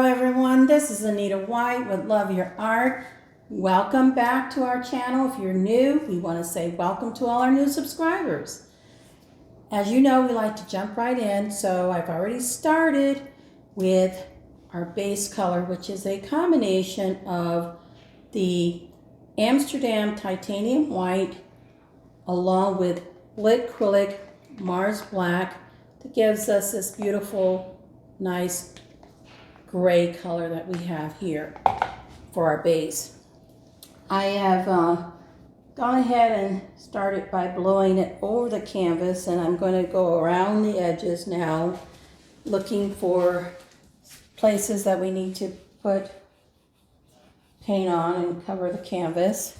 Hello everyone, this is Anita White with Love Your Art. Welcome back to our channel. If you're new, we want to say welcome to all our new subscribers. As you know, we like to jump right in, so I've already started with our base color, which is a combination of the Amsterdam Titanium White along with Blickrylic Mars Black that gives us this beautiful, nice gray color that we have here for our base. I have gone ahead and started by blowing it over the canvas, and I'm going to go around the edges now looking for places that we need to put paint on and cover the canvas.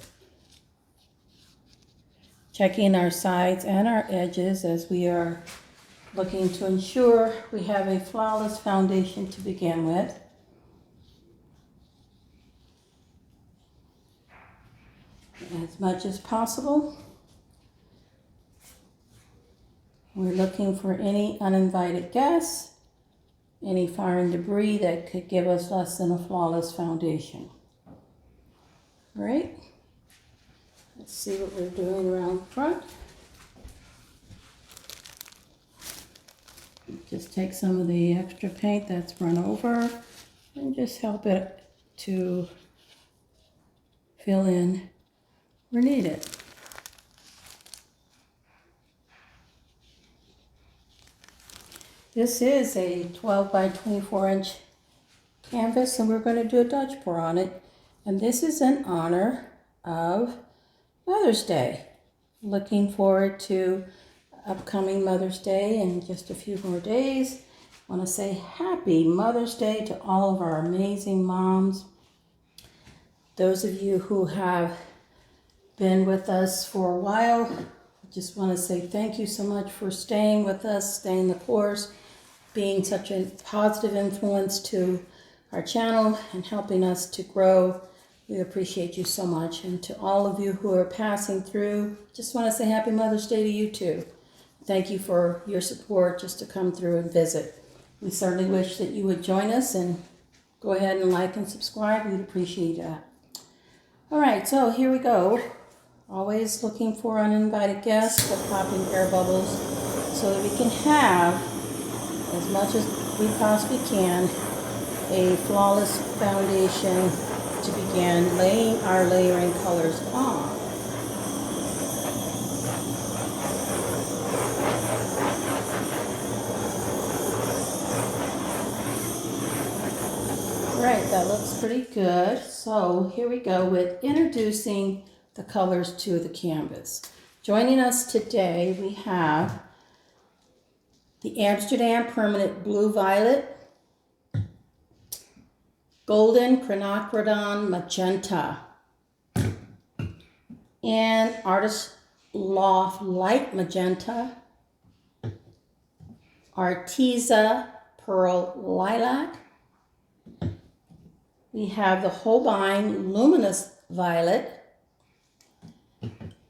Checking our sides and our edges as we are looking to ensure we have a flawless foundation to begin with. As much as possible, we're looking for any uninvited guests, any foreign debris that could give us less than a flawless foundation. All right, let's see what we're doing around the front. Just take some of the extra paint that's run over and just help it to fill in where needed. This is a 12 by 24 inch canvas, and we're going to do a Dutch pour on it. And this is in honor of Mother's Day. Looking forward to upcoming Mother's Day in just a few more days. I want to say happy Mother's Day to all of our amazing moms. Those of you who have been with us for a while, I just want to say thank you so much for staying with us, staying the course, being such a positive influence to our channel and helping us to grow. We appreciate you so much. And to all of you who are passing through, just want to say happy Mother's Day to you too. Thank you for your support just to come through and visit. We certainly wish that you would join us and go ahead and like and subscribe. We'd appreciate that. All right, so here we go. Always looking for uninvited guests, but popping air bubbles so that we can have, as much as we possibly can, a flawless foundation to begin laying our layering colors on. Right, that looks pretty good. So here we go with introducing the colors to the canvas. Joining us today, we have the Amsterdam Permanent Blue Violet, Golden Quinacridrone Magenta, and Artist Loft Light Magenta, Arteza Pearl Lilac. We have the Holbein Luminous Violet,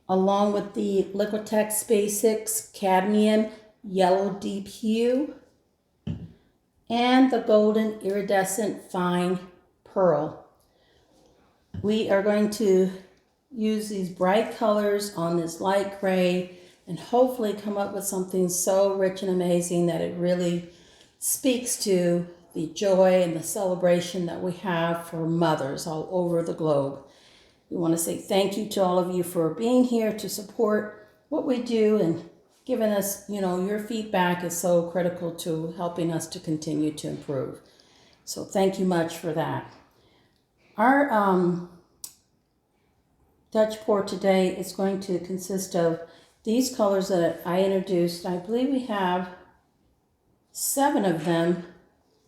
along with the Liquitex Basics Cadmium Yellow Deep Hue, and the Golden Iridescent Fine Pearl. We are going to use these bright colors on this light gray and hopefully come up with something so rich and amazing that it really speaks to the joy and the celebration that we have for mothers all over the globe. We want to say thank you to all of you for being here to support what we do and giving us, your feedback is so critical to helping us to continue to improve. So thank you much for that. Our Dutch pour today is going to consist of these colors that I introduced. I believe we have 7 of them,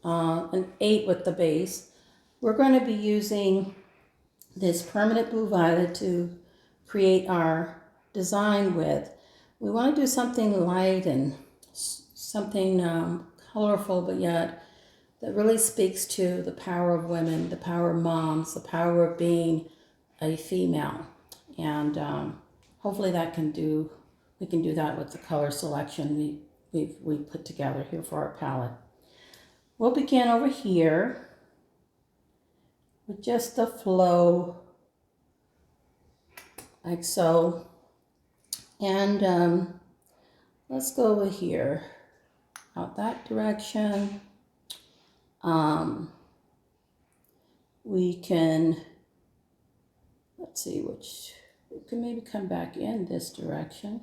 and 8 with the base. We're going to be using this permanent blue violet to create our design with. We want to do something light and something colorful, but yet that really speaks to the power of women, the power of moms, the power of being a female. And hopefully we can do that with the color selection we put together here for our palette. We'll begin over here with just the flow, like so. And let's go over here, out that direction. We can, let's see which, we can maybe come back in this direction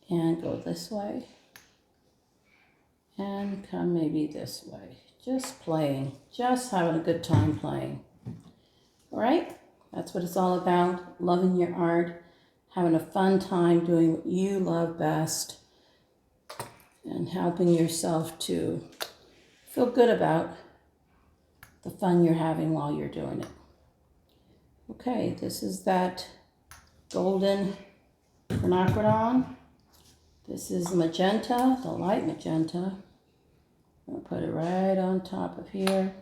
and go this way and come maybe this way. Just playing, just having a good time playing. All right, that's what it's all about, loving your art, having a fun time doing what you love best, and helping yourself to feel good about the fun you're having while you're doing it. Okay, this is that golden Quinacridrone. This is the magenta, the light magenta. I'm going to put it right on top of here.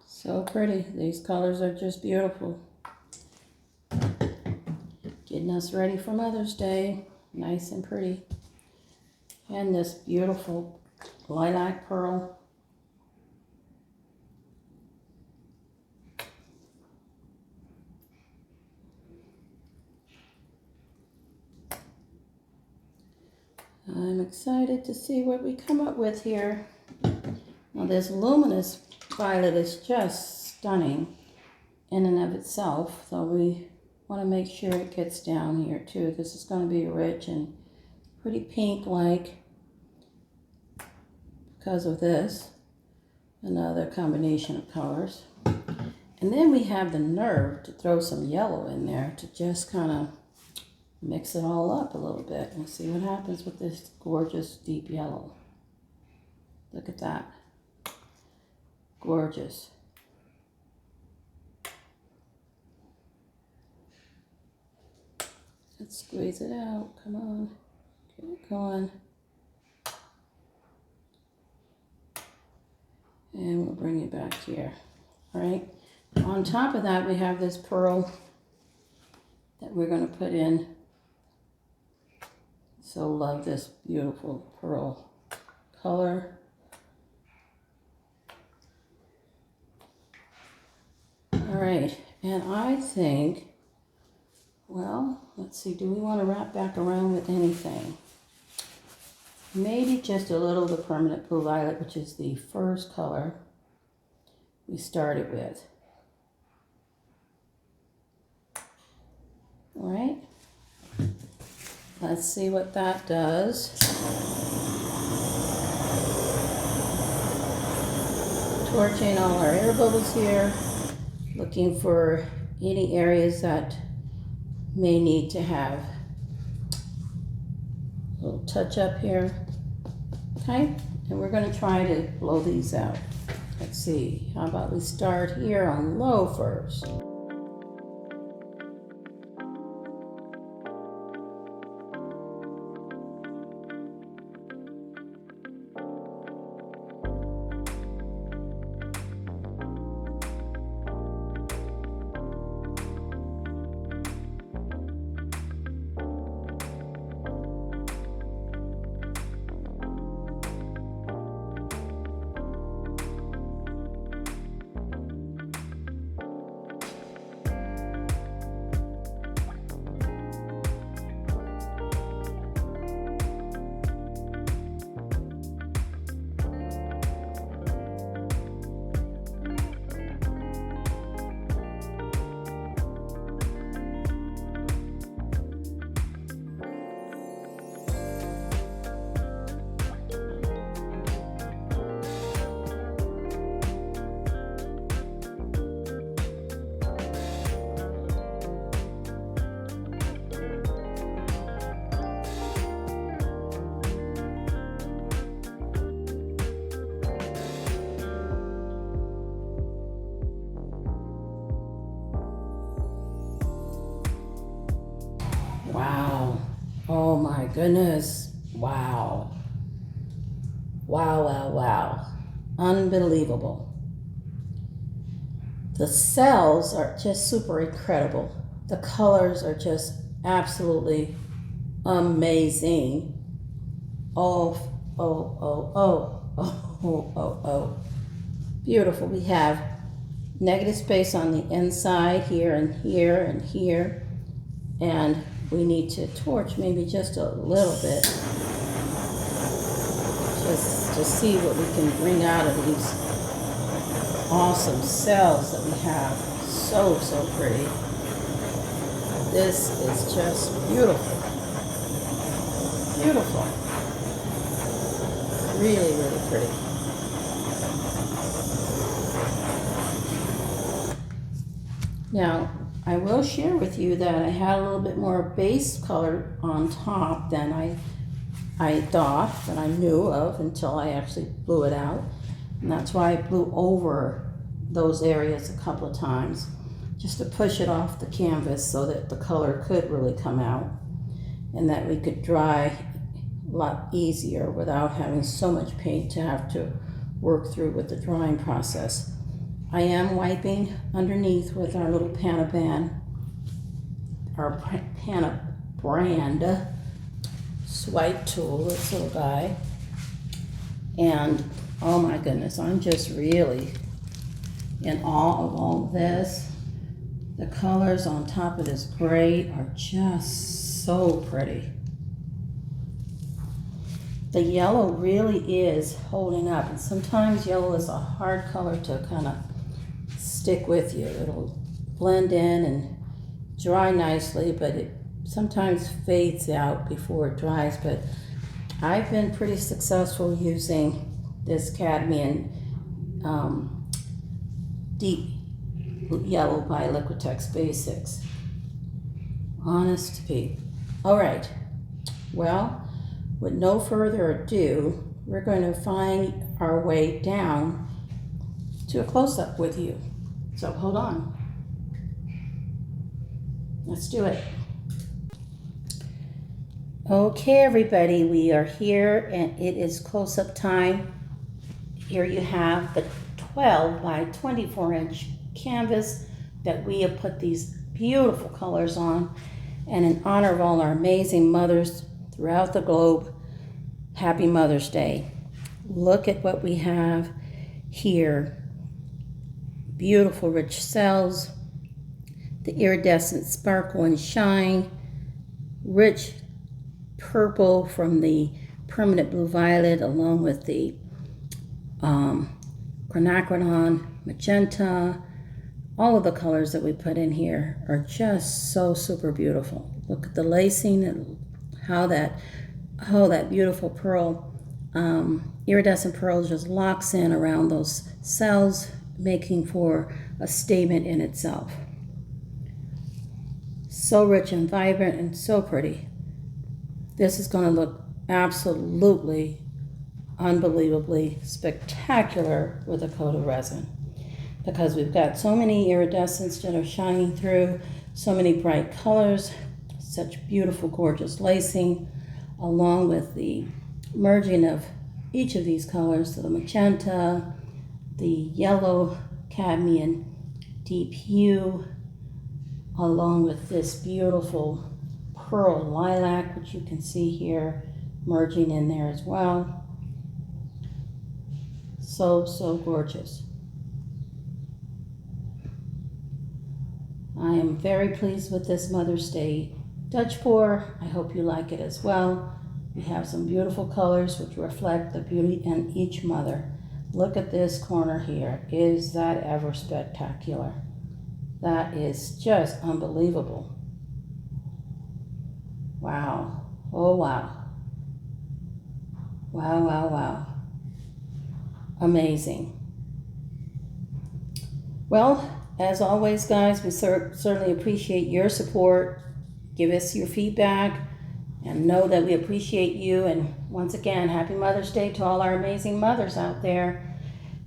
So pretty. These colors are just beautiful. Getting us ready for Mother's Day. Nice and pretty. And this beautiful lilac pearl. I'm excited to see what we come up with here. Now this luminous violet is just stunning in and of itself, so we want to make sure it gets down here too. This is going to be rich and pretty pink-like because of this, another combination of colors. And then we have the nerve to throw some yellow in there to just kind of mix it all up a little bit. We'll see what happens with this gorgeous deep yellow. Look at that. Gorgeous. Let's squeeze it out. Come on. Get it going. And we'll bring it back here. All right. On top of that, we have this pearl that we're going to put in. So love this beautiful pearl color. All right, and I think, well, let's see, do we want to wrap back around with anything? Maybe just a little of the permanent blue violet, which is the first color we started with. All right, let's see what that does. Torching all our air bubbles here, looking for any areas that may need to have a little touch up here. Okay, and we're going to try to blow these out. Let's see, how about we start here on low first. Wow. Oh my goodness. Wow. Wow, wow, wow. Unbelievable. The cells are just super incredible. The colors are just absolutely amazing. Oh oh, oh, oh, oh, oh, oh, oh. Beautiful. We have negative space on the inside here and here and here. And we need to torch maybe just a little bit, just to see what we can bring out of these awesome cells that we have. So, so pretty. This is just beautiful. Beautiful. Really, really pretty. Now, I will share with you that I had a little bit more base color on top than I thought, that I knew of until I actually blew it out. And that's why I blew over those areas a couple of times, just to push it off the canvas so that the color could really come out and that we could dry a lot easier without having so much paint to have to work through with the drying process. I am wiping underneath with our little Panaban, our Pana brand swipe tool, this little guy. And oh my goodness, I'm just really in awe of all of this. The colors on top of this gray are just so pretty. The yellow really is holding up, and sometimes yellow is a hard color to kind of stick with you. It'll blend in and dry nicely, but it sometimes fades out before it dries. But I've been pretty successful using this Cadmium deep yellow by Liquitex Basics. Honest to be. All right, well, with no further ado, we're going to find our way down to a close-up with you. So hold on. Let's do it. Okay, everybody, we are here and it is close-up time. Here you have the 12 by 24 inch canvas that we have put these beautiful colors on. And in honor of all our amazing mothers throughout the globe, happy Mother's Day. Look at what we have here. Beautiful rich cells, the iridescent sparkle and shine, rich purple from the permanent blue violet along with the Quinacridrone, Magenta. All of the colors that we put in here are just so super beautiful. Look at the lacing and how that beautiful pearl, iridescent pearl just locks in around those cells, making for a statement in itself. So rich and vibrant and so pretty. This is going to look absolutely, unbelievably spectacular with a coat of resin, because we've got so many iridescents that are shining through, so many bright colors, such beautiful, gorgeous lacing, along with the merging of each of these colors, so the magenta, the yellow cadmium deep hue, along with this beautiful pearl lilac, which you can see here merging in there as well. So, so gorgeous. I am very pleased with this Mother's Day Dutch pour. I hope you like it as well. We have some beautiful colors which reflect the beauty in each mother. Look at this corner here. Is that ever spectacular? That is just unbelievable. Wow. Oh, wow. Wow, wow, wow. Amazing. Well, as always, guys, we certainly appreciate your support. Give us your feedback and know that we appreciate you. And once again, happy Mother's Day to all our amazing mothers out there.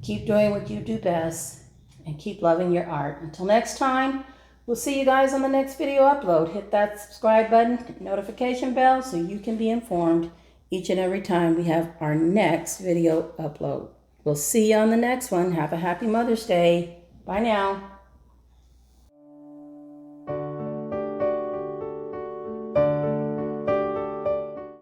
Keep doing what you do best and keep loving your art. Until next time, we'll see you guys on the next video upload. Hit that subscribe button, notification bell, so you can be informed each and every time we have our next video upload. We'll see you on the next one. Have a happy Mother's Day. Bye now.